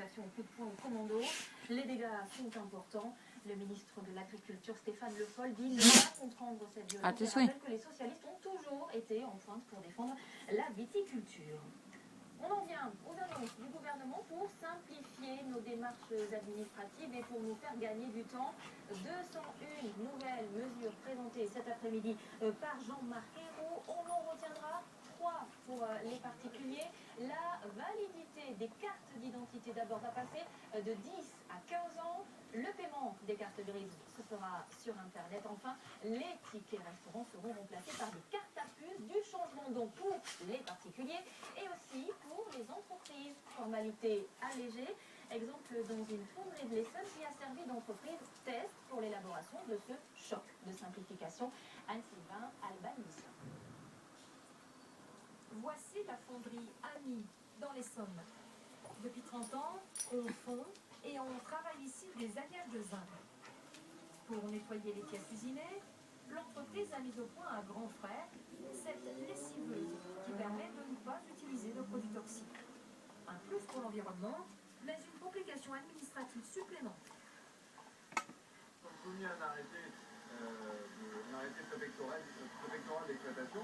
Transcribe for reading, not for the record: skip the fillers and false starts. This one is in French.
actions au coup de poing au commando. Les dégâts sont importants. Le ministre de l'Agriculture, Stéphane Le Foll, dit ne pas comprendre cette violence et rappelle que les socialistes ont toujours été en pointe pour défendre la viticulture. On en vient aux annonces du gouvernement pour simplifier nos démarches administratives et pour nous faire gagner du temps. 201 nouvelles mesures présentées cet après-midi par Jean-Marc Ayrault. On en retiendra 3 pour les particuliers. La validité des cartes d'identité d'abord va passer de 10 à 15 ans. Le paiement des cartes grises se fera sur Internet. Enfin, les tickets restaurants seront remplacés par des cartes à puce. Du changement donc pour les particuliers et aussi pour les entreprises. Formalité allégée. Exemple dans une fonderie de l'Essonne qui a servi d'entreprise test pour l'élaboration de ce choc de simplification. Anne-Sylvain Albanese. Voici la fonderie Ami dans l'Essonne. Depuis 30 ans, on fond et on travaille ici des alliages de zinc. Pour nettoyer les pièces usinées, l'entreprise a mis au point à grands frais cette lessiveuse qui permet de ne pas utiliser de produits toxiques. Un plus pour l'environnement, mais une complication administrative supplémentaire. Nous sommes soumis à un arrêté préfectoral d'exploitation.